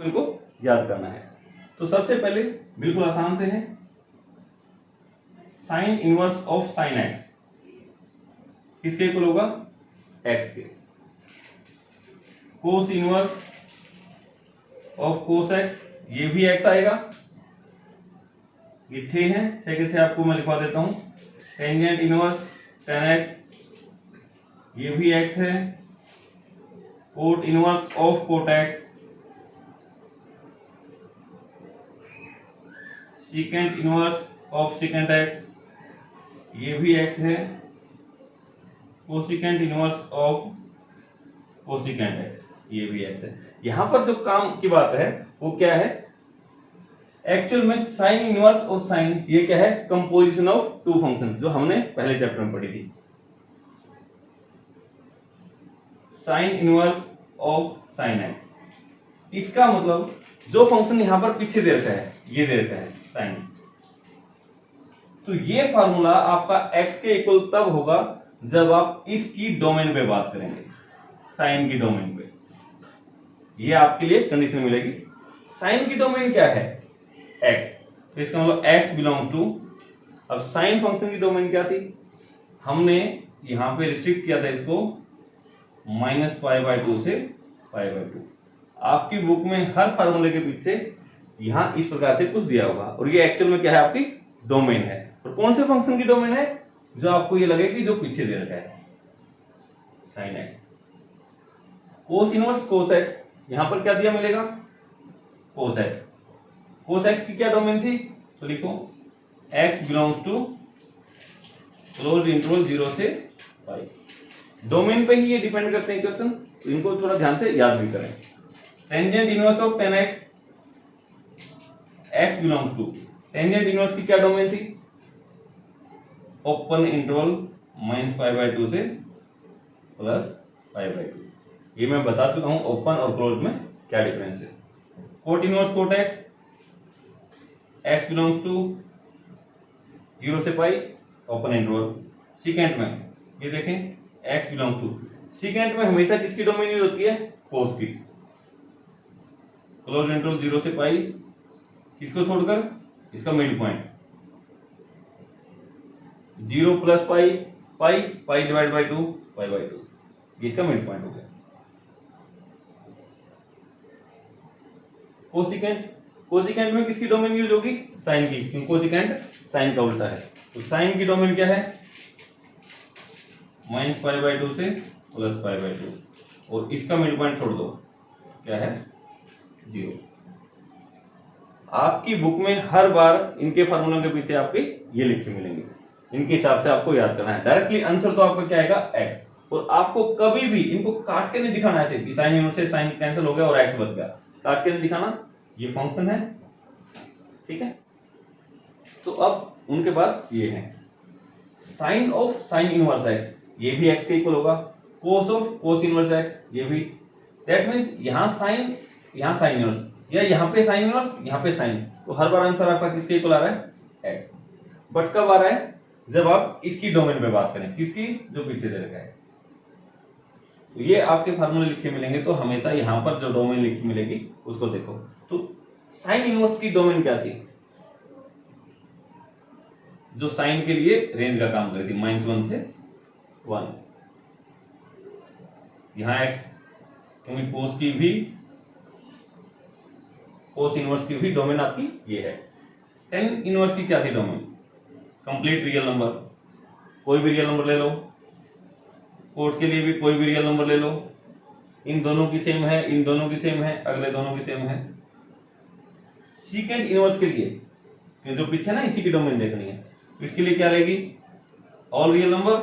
इनको याद करना है। तो सबसे पहले बिल्कुल आसान से है, sine inverse of sine x किसके इक्वल होगा, एक्स के। Cos inverse of cos x, ये भी एक्स आएगा, ये 6 है, 6 के 6 आपको मैं लिखवा देता हूं। टेंजेंट इनवर्स tan x, ये भी x है। Cot inverse of cot x, secant inverse of secant x, ये भी x है। Cosecant inverse of cosecant x, ये भी x है। यहां पर जो काम की बात है वो क्या है, एक्चुअल में साइन इनवर्स और साइन, ये क्या है, कंपोजिशन ऑफ टू फंक्शन, जो हमने पहले चैप्टर में पढ़ी थी। Sine inverse of sine x, इसका मतलब जो फंक्शन यहां पर पीछे दे रखा है, ये दे रखा है साइन, तो ये फार्मूला आपका x के इक्वल तब होगा जब आप इसकी डोमेन पे बात करेंगे, साइन की डोमेन पे। ये आपके लिए कंडीशन मिलेगी। साइन की डोमेन क्या है, x, तो इसका मतलब x बिलोंग्स टू, अब साइन फंक्शन की डोमेन क्या थी, हमने यहां पे रिस्ट्रिक्ट किया था इसको -π/2 से π/2। आपकी बुक में हर फार्मूले के पीछे यहां इस प्रकार से कुछ दिया होगा, और ये एक्चुअल में क्या है, आपकी डोमेन है। और कौन से फंक्शन की डोमेन है, जो आपको ये लगेगी जो पीछे दे रखा है, sine x. Cos inverse cos x, यहां पर क्या दिया मिलेगा, कोस एक्स। कोस एक्स की क्या डोमेन थी, तो लिखो x belongs to close interval 0 से पाई। डोमेन पे ही ये डिपेंड करते हैं क्वेश्चन, तो इनको थोड़ा ध्यान से याद भी करें। Tangent inverse of tan x, x belongs to, tangent inverse की क्या डोमेन थी, ओपन इंटरवल -π/2 से +π/2। ये मैं बता चुका हूं ओपन और क्लोज में क्या डिफरेंस है। Cot inverse cot x, x belongs to 0 से पाई, ओपन इंटरवल। सीकेंट में ये देखें, x बिलोंग टू, सीकेंट में हमेशा किसकी डोमेन यूज होती है, कोस की। क्लोज इंटरवल 0 से पाई, किसको छोड़कर, इसका mid point, 0 + pi, pi divide by 2, π/2, इसका मिड पॉइंट हो गया। कोसिकेंट, कोसिकेंट में किसकी डोमेन यूज होगी, साइन की, क्योंकि कोसिकेंट साइन का उल्टा है। तो साइन की डोमेन क्या है, -π/2 से +π/2, और इसका मिड पॉइंट छोड़ दो, क्या है, 0। आपकी बुक में हर बार इनके फार्मूलों के पीछे आपके ये लिखे मिलेंगे, इनके हिसाब से आपको याद करना है। डायरेक्टली आंसर तो आपका क्या आएगा, x। और आपको कभी भी इनको काट के नहीं दिखाना ऐसे कि साइन इनवर्स से साइन कैंसिल हो गया और x बच गया, काट के नहीं दिखाना, ये फंक्शन है, ठीक है। तो अब उनके बाद ये है sine of sine inverse x, ये भी x के इक्वल होगा। Cos of cos inverse x, ये भी। दैट मींस यहां साइन इनवर्स, या यहां पे साइन इनवर्स, यहां पे साइन, तो हर बार आंसर आपका किसके इक्वल आ रहा है, x। बट कब आ रहा है, जब आप इसकी डोमेन पे बात करें, किसकी, जो पीछे दे रखा है। तो ये आपके फार्मूले लिखे मिलेंगे, तो हमेशा यहां पर जो डोमेन लिखी मिलेगी उसको देखो। तो साइन इनवर्स की डोमेन क्या थी, जो साइन के लिए रेंज का काम करती थी, -1 से 1। यहां x, क्योंकि कोस इनवर्स की भी डोमेन आपकी ये है। टेन इनवर्स की क्या थी डोमेन, कंप्लीट रियल नंबर, कोई भी रियल नंबर ले लो। कोट के लिए भी कोई भी रियल नंबर ले लो, इन दोनों की सेम है, इन दोनों की सेम है, अगले दोनों की सेम है। सीकेंट इनवर्स के लिए, जो पीछे ना इसी की डोमेन देखनी है, तो इसके लिए क्या रहेगी, ऑल रियल नंबर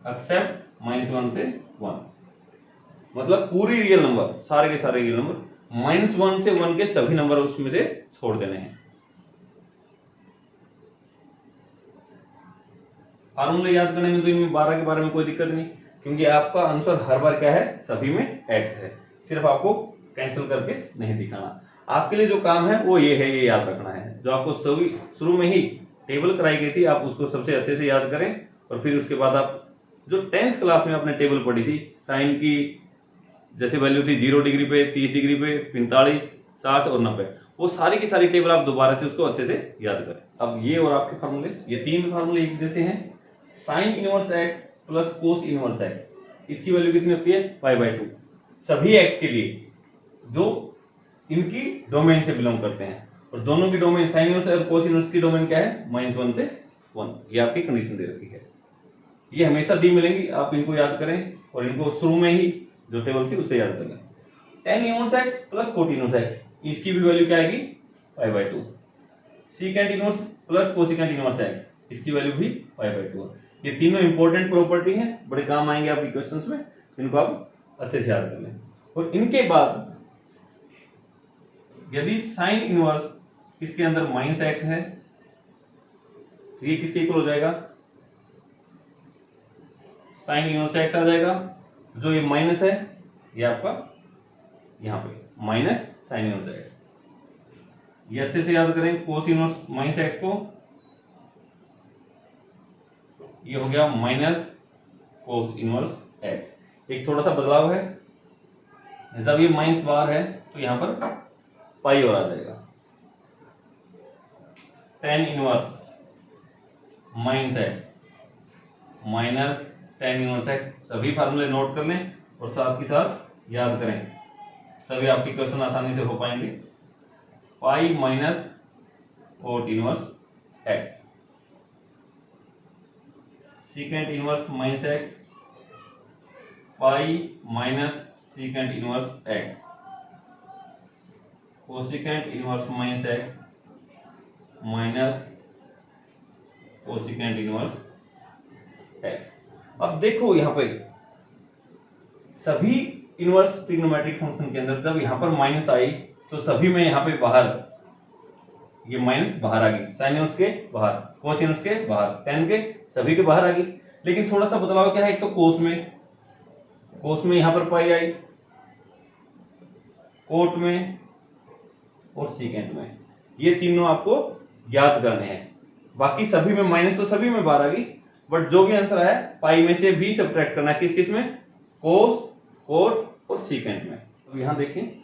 एक्सेप्ट -1 से 1, मतलब पूरी रियल नंबर, सारे के सारे रियल नंबर, -1 से 1 के सभी नंबर उसमें से छोड़ देने हैं। फार्मूले याद करने में तो इनमें 12 के बारे में कोई दिक्कत नहीं, क्योंकि आपका आंसर हर बार क्या है, सभी में x है, सिर्फ आपको कैंसिल करके नहीं दिखाना। आपके लिए जो काम है वो ये है, ये याद रखना है। जो आपको सभी शुरू में ही टेबल कराई गई थी, आप उसको सबसे अच्छे से याद करें, और फिर उसके बाद आप जो 10th क्लास में आपने टेबल पढ़ी थी साइन की, जैसे वैल्यू थी 0 डिग्री पे, 30 डिग्री पे, 45, 60 और 90, वो सारी की सारी टेबल आप दोबारा से उसको अच्छे से याद करें। अब ये और आपके फार्मूले, ये तीन फार्मूले एक जैसे हैं। Sine inverse x plus cos inverse x, इसकी वैल्यू कितनी होती है, π/2 सभी एक्स के लिए जो इनकी डोमेन से बिलोंग करते हैं, और दोनों की डोमेन साइन इनवर्स और कोस इनवर्स की डोमेन क्या है, -1 से 1। ये आपकी कंडीशन दे रखी है, ये हमेशा दी मिलेंगी, आप इनको याद करें और इनको शुरू में ही जो टेबल थी उससे याद कर लें। tan inverse x plus cot inverse x, इसकी भी वैल्यू क्या आएगी, π/2। Secant inverse plus cosecant inverse x, इसकी वैल्यू भी π/2 है। ये तीनों इंपॉर्टेंट प्रॉपर्टी हैं, बड़े काम आएंगे आपके क्वेश्चंस में, इनको आप अच्छे से याद कर लें। और इनके बाद यदि साइन इनवर्स इसके अंदर -x है तो ये किसके इक्वल हो जाएगा, साइन इनवर्स x आ जाएगा, जो ये माइनस है ये आपका यहां पे माइनस साइन इनवर्स x। ये अच्छे से याद करें, कोस इनवर्स -x को ये हो गया माइनस कोस इनवर्स x। एक थोड़ा सा बदलाव है, जब ये माइनस बाहर है तो यहां पर पाई और आ जाएगा। tan inverse -x minus tan inverse x, सभी फार्मूले नोट कर लें और साथ ही साथ याद करें, तभी आपके क्वेश्चन आसानी से हो पाएंगे। Pi minus cot inverse x, secant inverse -x, pi minus secant inverse x, cosecant inverse -x minus cosecant inverse x। अब देखो यहां पे सभी इनवर्स ट्रिग्नोमेट्रिक फंक्शन के अंदर जब यहां पर माइनस आई तो सभी में यहां पे बाहर ये माइनस बाहर आ गई, साइन इनवर्स के बाहर, कोस इनवर्स के बाहर, tan के सभी के बाहर आ गई। लेकिन थोड़ा सा बदलाव क्या है, एक तो कोस में यहां पर पाई आई, कोट में और सीकेंट में, ये तीनों आपको याद करने हैं। बाकी सभी में माइनस तो सभी में बाहर आ गई, बट जो भी आंसर है पाई में से भी सब्ट्रैक्ट करना है, किस किस में, कोस, कोट और सीकेंट में। तो यहां देखें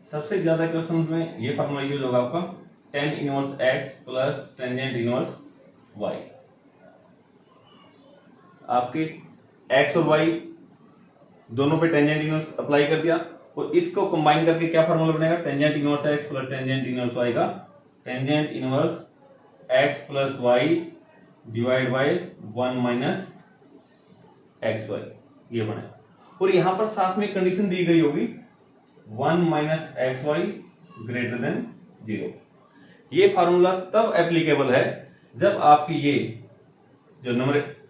सबसे ज्यादा क्वेश्चन में ये फार्मूला यूज होगा आपका tan inverse x plus tangent inverse y। आपके x और y दोनों पे टेंजेंट इनवर्स अप्लाई कर दिया और इसको कंबाइन करके क्या फार्मूला बनेगा, tangent inverse x plus tangent inverse y का tangent inverse x plus y divide by 1 minus xy, ये बनेगा। और यहां पर साथ में कंडीशन दी गई होगी 1 माइनस xy ग्रेटर देन 0। ये फार्मूला तब एप्लीकेबल है जब आपकी ये जो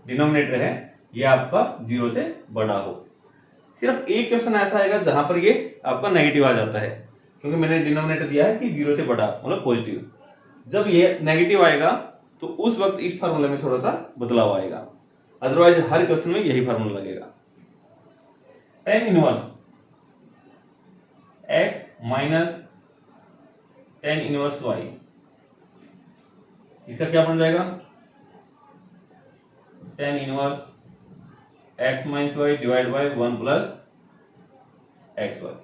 डिनोमिनेटर है ये आपका 0 से बड़ा हो। सिर्फ एक क्वेश्चन ऐसा आएगा जहां पर ये आपका नेगेटिव आ जाता है, क्योंकि मैंने डिनोमिनेटर दिया है कि 0 से बड़ा मतलब पॉजिटिव। जब ये नेगेटिव आएगा तो उस वक्त इस फार्मूले में थोड़ा सा बदलाव आएगा, अदरवाइज हर क्वेश्चन में यही फार्मूला लगेगा। tan inverse x minus tan inverse y, इसका क्या बन जाएगा, tan inverse x minus y divide by 1 plus xy।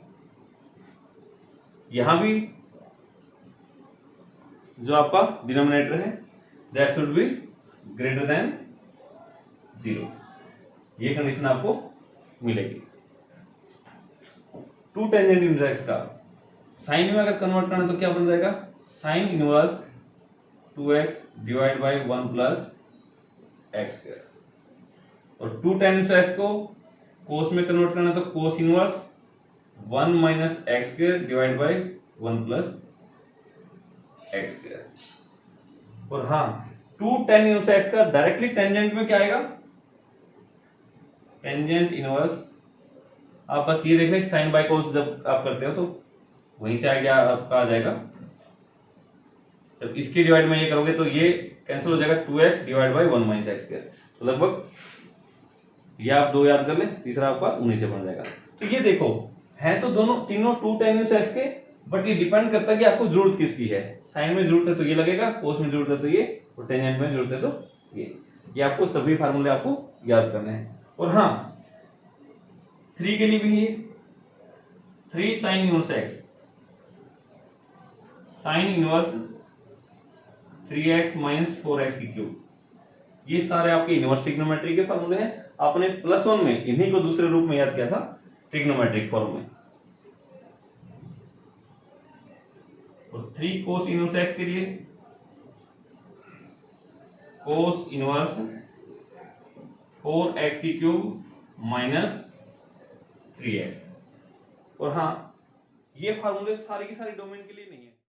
यहां भी जो आपका डिनोमिनेटर है that should be greater than 0, ये कंडीशन आपको मिलेगी। 2 टेंजेंट इनवर्स x का साइन में अगर कन्वर्ट करना तो क्या बन जाएगा, sine inverse 2x divide by 1 plus x square. और 2 tan इनवर्स x को कोस में कन्वर्ट करना तो cos inverse 1 minus x square divide by 1 plus x square. और हाँ 2 tan इनवर्स x का डायरेक्टली टेंजेंट में क्या आएगा, टेंजेंट इनवर्स, आप बस ये देख लें साइन बाय कोस जब आप करते हो तो वहीं से आइडिया आपका आ जाएगा। जब इसकी डिवाइड में ये करोगे तो ये कैंसिल हो जाएगा, 2x divide by 1 minus x square. तो लगभग ये आप 2 याद कर लें, तीसरा आपका उन्हीं से बन जाएगा। तो ये देखो है तो दोनों तीनों 2 tan इनवर्स x के, बट ये डिपेंड करता है कि आपको जरूरत किसकी है। साइन में जरूरत है तो ये लगेगा, कोस में जरूरत है तो ये, और टेंजेंट में जरूरत है तो ये आपको सभी फार्मूले आपको याद करने हैं। और हाँ 3 के लिए भी है 3 sine inverse x, sine inverse 3x minus 4x की क्यूब। ये सारे आपके इनवर्स ट्रिग्नोमेट्री के फॉर्मूले हैं। आपने +1 में इन्हीं को दूसरे रूप में याद किया था ट्रिग्नोमेट्रिक फॉर्म में। और 3 कोस इनवर्स एक्स के लिए कोस इनवर्स 4x की क्यूब माइनस 3x। और हाँ, ये फार्मूले सारे के सारे डोमेन के लिए नहीं है।